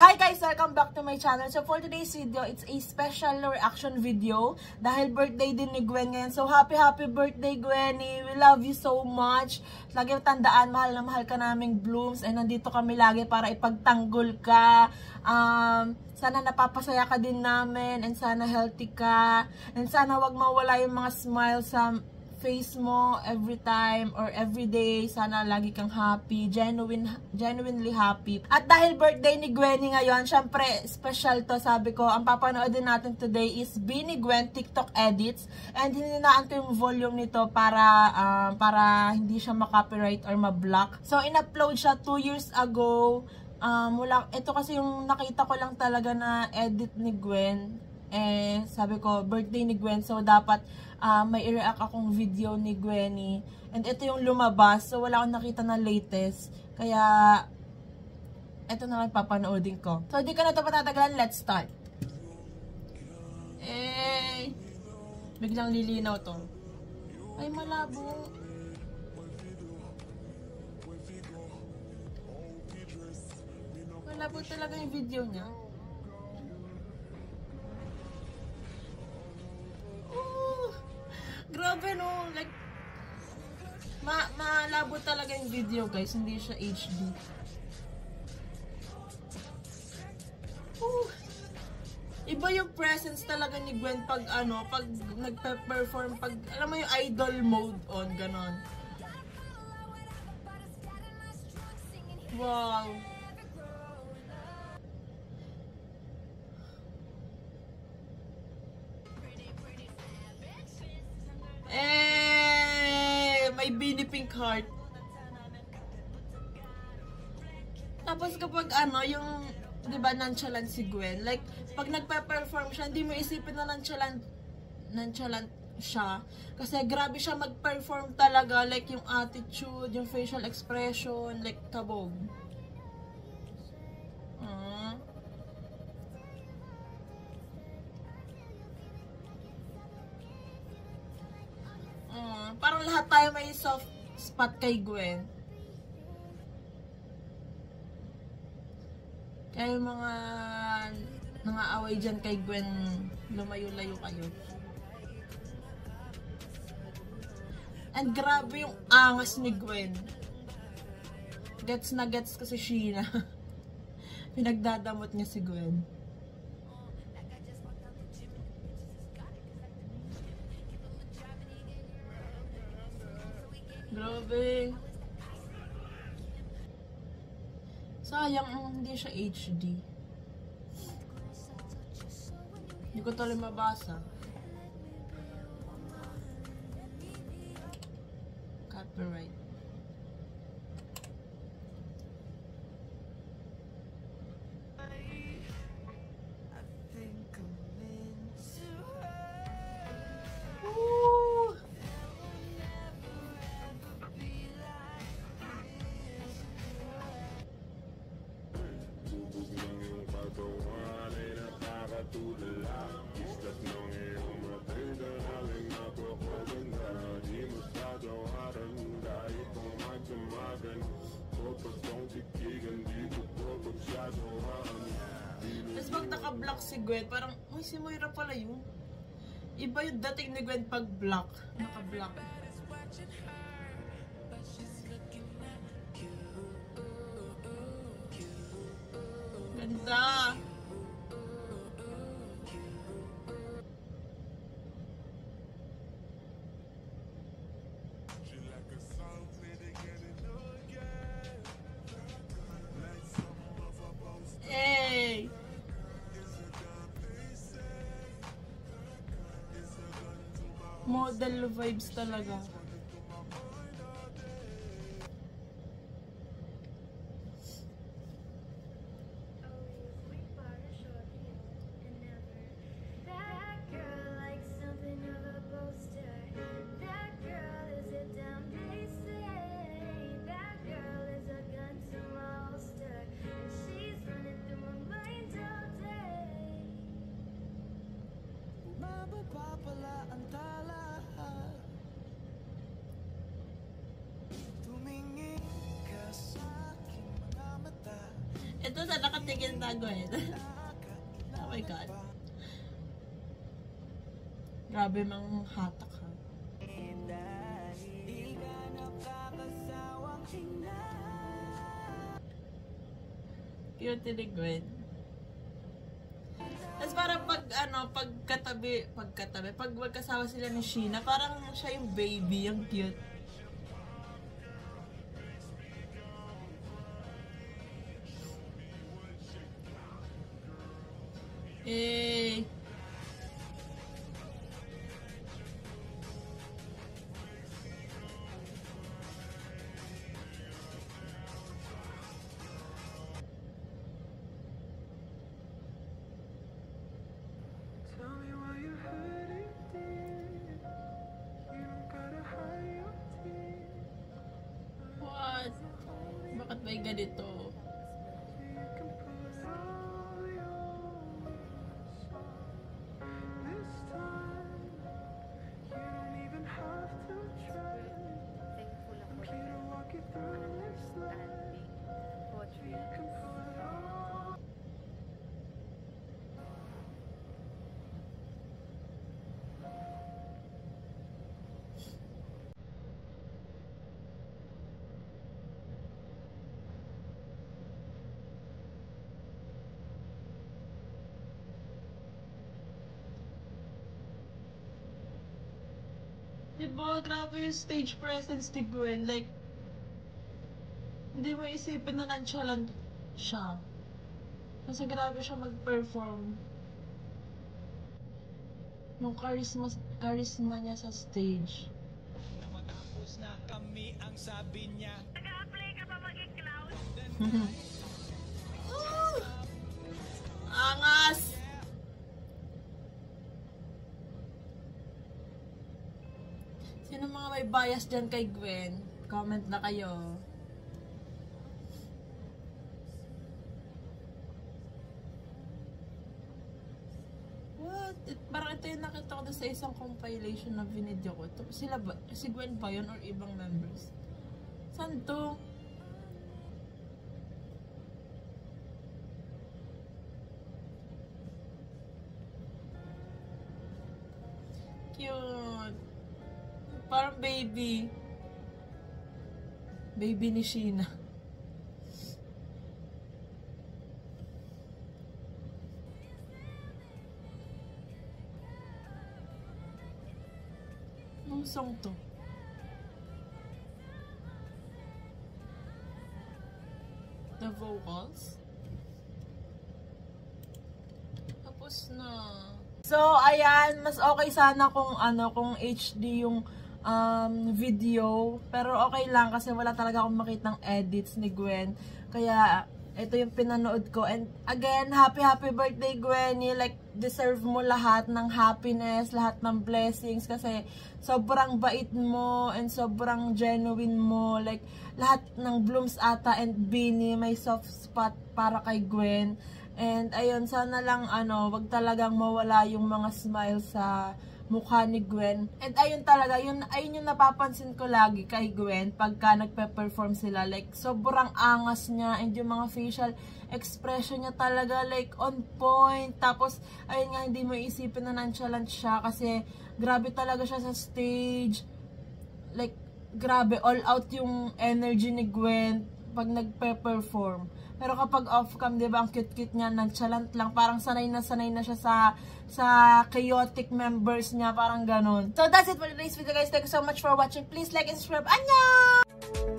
Hi guys! Welcome back to my channel. So for today's video, it's a special reaction video dahil birthday din ni Gwen ngayon. So happy birthday Gwenny! We love you so much. Lagi tandaan, mahal na mahal ka naming Blooms and nandito kami lagi para ipagtanggol ka. Sana napapasaya ka din namin and sana healthy ka and sana wag mawala yung mga smile sa face mo every time or every day. Sana lagi kang happy, genuinely happy. At dahil birthday ni Gwenny ngayon, syempre special to. Sabi ko, ang papanoodin natin today is Bini Gwen TikTok edits, and hininaan ko yung volume nito para hindi siya ma-copyright or ma-block. So in-upload siya 2 years ago. Ito kasi yung nakita ko lang talaga na edit ni Gwen. Sabi ko, birthday ni Gwen, so dapat may i-react akong video ni Gwenny. And ito yung lumabas, so wala akong nakita na latest. Kaya, ito na lang papanoodin ko. So, di ka na ito patatagalan, let's start. Biglang lilinaw to. Ay, malabo. Malabo talaga yung video niya. Grabe no, like malabo talaga yung video guys, hindi siya HD. Iba yung presence talaga ni Gwen pag pag nagpe-perform, pag alam mo yung idol mode on, ganon. Wow. May Bini pink heart. Tapos kapag yung, di ba, nonchalant si Gwen, like pag nagpe-perform siya, hindi mo isipin na nonchalant siya, kasi grabe siya mag-perform talaga, like yung attitude, yung facial expression, like kabog. Parang lahat tayo may soft spot kay Gwen. Kaya yung mga away dyan kay Gwen, lumayo-layo kayo. And grabe yung angas ni Gwen. Gets na gets kasi Sheena. Pinagdadamot niya si Gwen. Grabe. Sayang hindi siya HD. Hindi ko tuloy mabasa. Copyright. Tapos pag naka-block si Gwen, parang, ay, si Moira pala yun. Iba yung dating ni Gwen pag block. Naka-block. Ganda! Model vibes talaga. Ito sa titigil na Gwen. Oh my God. Grabe mang hatak ha. Cute ni Gwen. Tapos parang pagkatabi, pag magkasama sila ni Sheena, parang siya yung baby, yung cute. Eh. What? Bakit may ganito? Diba, grabe yung stage presence ni Gwen. Like, hindi mo isipin na nonchalant siya. Kasi grabe siya mag-perform. Yung charisma niya sa stage. Matapos na kami ang sabi niya. Nag-a-apply ka pa maging clown? Angas! Sino mga may bias dyan kay Gwen? Comment na kayo. What? Parang ito yung nakita ko sa isang compilation na video ko. Ito, sila ba? Si Gwen ba yun or ibang members? Saan to? Cute. Parang baby. Baby ni Sheena. Anong song to? The vocals? Tapos na. So, ayan. Mas okay sana kung kung HD yung video, pero okay lang kasi wala talaga akong makitang edits ni Gwen, kaya ito yung pinanood ko. And again, happy birthday Gwenny, like deserve mo lahat ng happiness, lahat ng blessings, kasi sobrang bait mo and sobrang genuine mo, like lahat ng Blooms ata and Beanie may soft spot para kay Gwen. And ayun, sana lang wag talagang mawala yung mga smile sa mukha ni Gwen. And ayun talaga, ayun yung napapansin ko lagi kay Gwen pagka nagpe-perform sila. Like, sobrang angas niya and yung mga facial expression niya talaga like on point. Tapos, ayun nga, hindi mo isipin na nonchalant siya kasi grabe talaga siya sa stage. Like, grabe, all out yung energy ni Gwen pag nagpe-perform. Pero kapag off-cam, di ba, ang cute-cute niya, nonchalant lang. Parang sanay na siya sa chaotic members niya. Parang ganun. So, that's it for today's video, guys. Thank you so much for watching. Please like and subscribe. Annyeong!